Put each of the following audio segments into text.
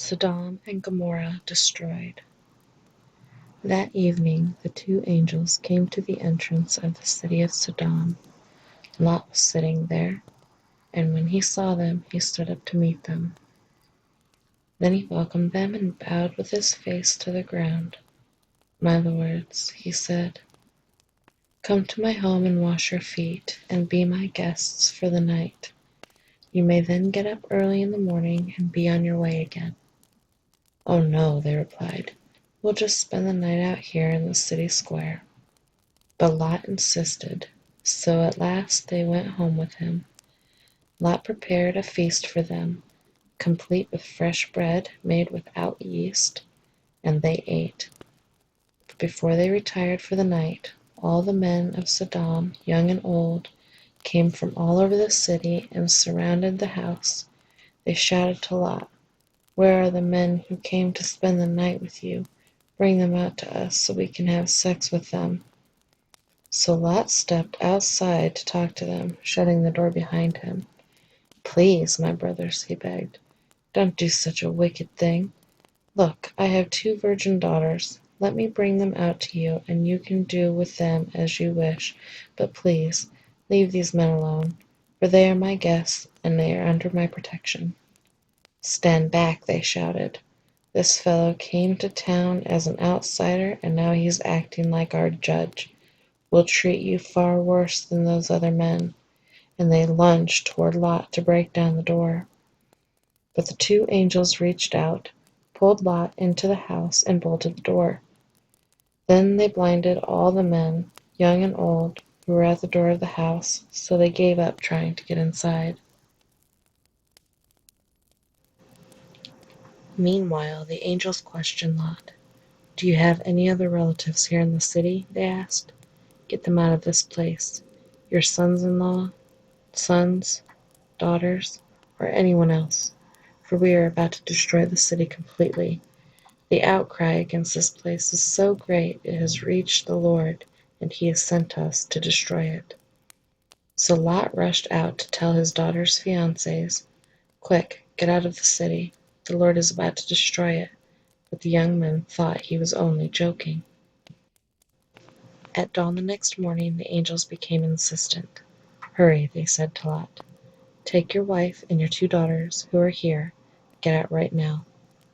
Sodom and Gomorrah destroyed. That evening the two angels came to the entrance of the city of Sodom. Lot was sitting there, and when he saw them, he stood up to meet them. Then he welcomed them and bowed with his face to the ground. "My lords," he said, "come to my home and wash your feet, and be my guests for the night. You may then get up early in the morning and be on your way again." "Oh no," they replied, "we'll just spend the night out here in the city square." But Lot insisted, so at last they went home with him. Lot prepared a feast for them, complete with fresh bread made without yeast, and they ate. But before they retired for the night, all the men of Sodom, young and old, came from all over the city and surrounded the house. They shouted to Lot, "Where are the men who came to spend the night with you? Bring them out to us so we can have sex with them." So Lot stepped outside to talk to them, shutting the door behind him. "Please, my brothers," he begged, "don't do such a wicked thing. Look, I have 2 virgin daughters. Let me bring them out to you, and you can do with them as you wish. But please, leave these men alone, for they are my guests, and they are under my protection." "Stand back," they shouted. "This fellow came to town as an outsider, and now he's acting like our judge. We'll treat you far worse than those other men." And they lunged toward Lot to break down the door. But the 2 angels reached out, pulled Lot into the house, and bolted the door. Then they blinded all the men, young and old, who were at the door of the house, so they gave up trying to get inside. Meanwhile, the angels questioned Lot. "Do you have any other relatives here in the city?" they asked. "Get them out of this place. Your sons-in-law, sons, daughters, or anyone else, for we are about to destroy the city completely. The outcry against this place is so great it has reached the Lord, and he has sent us to destroy it." So Lot rushed out to tell his daughter's fiancés, "Quick, get out of the city. The Lord is about to destroy it." But the young men thought he was only joking. At dawn the next morning the angels became insistent. "Hurry," they said to Lot. "Take your wife and your 2 daughters who are here. Get out right now,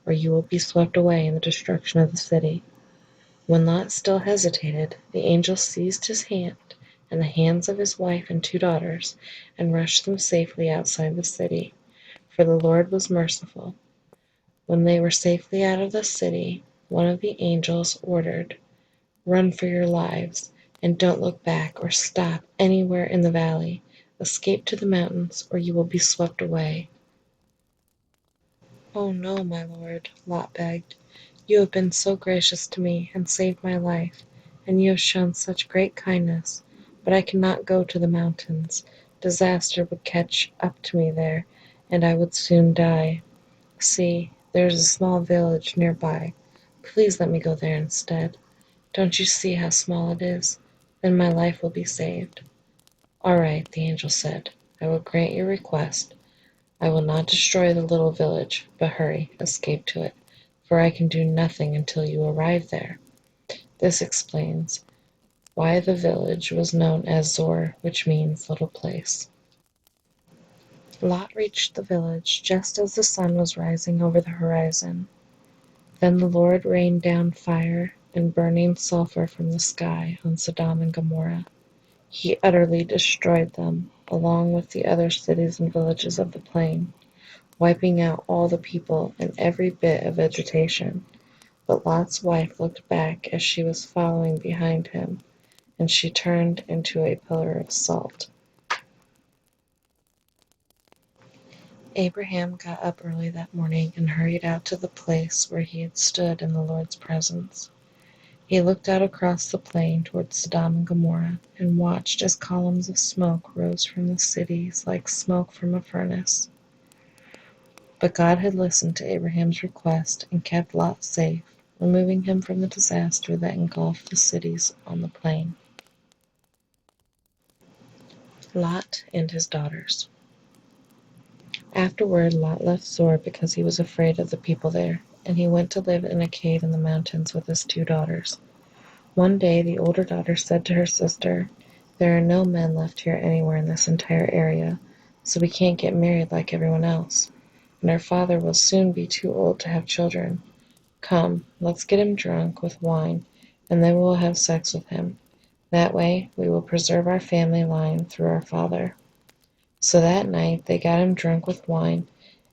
or you will be swept away in the destruction of the city." When Lot still hesitated, the angel seized his hand and the hands of his wife and 2 daughters, and rushed them safely outside the city, for the Lord was merciful. When they were safely out of the city, one of the angels ordered, "Run for your lives, and don't look back or stop anywhere in the valley. Escape to the mountains, or you will be swept away." "Oh no, my lord," Lot begged. "You have been so gracious to me and saved my life, and you have shown such great kindness, but I cannot go to the mountains. Disaster would catch up to me there, and I would soon die. See, there is a small village near by. Please let me go there instead. Don't you see how small it is? Then my life will be saved." "All right," the angel said. "I will grant your request. I will not destroy the little village, but hurry, escape to it, for I can do nothing until you arrive there." This explains why the village was known as Zoar, which means little place. Lot reached the village just as the sun was rising over the horizon. Then the Lord rained down fire and burning sulfur from the sky on Sodom and Gomorrah. He utterly destroyed them, along with the other cities and villages of the plain, wiping out all the people and every bit of vegetation. But Lot's wife looked back as she was following behind him, and she turned into a pillar of salt. Abraham got up early that morning and hurried out to the place where he had stood in the Lord's presence. He looked out across the plain toward Sodom and Gomorrah and watched as columns of smoke rose from the cities like smoke from a furnace. But God had listened to Abraham's request and kept Lot safe, removing him from the disaster that engulfed the cities on the plain. Lot and his daughters. Afterward, Lot left Zoar because he was afraid of the people there, and he went to live in a cave in the mountains with his 2 daughters. One day the older daughter said to her sister, "There are no men left here anywhere in this entire area, so we can't get married like everyone else, and our father will soon be too old to have children. Come, let's get him drunk with wine, and then we will have sex with him. That way we will preserve our family line through our father." So that night they got him drunk with wine,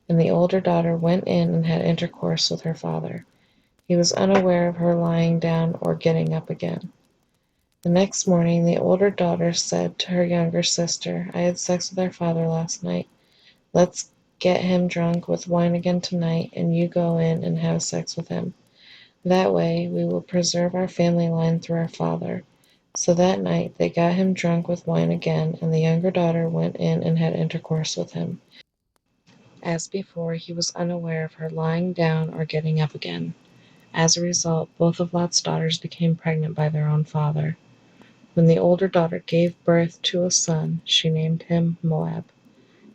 and the older daughter went in and had intercourse with her father. He was unaware of her lying down or getting up again. The next morning the older daughter said to her younger sister, "I had sex with our father last night. Let's get him drunk with wine again tonight, and you go in and have sex with him. That way we will preserve our family line through our father." So that night they got him drunk with wine again, and the younger daughter went in and had intercourse with him. As before, he was unaware of her lying down or getting up again. As a result, both of Lot's daughters became pregnant by their own father. When the older daughter gave birth to a son, she named him Moab.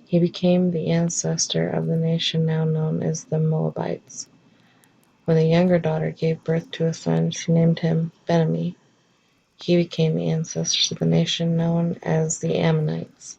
He became the ancestor of the nation now known as the Moabites. When the younger daughter gave birth to a son, she named him Ben-Ammi. He became the ancestor of the nation known as the Ammonites.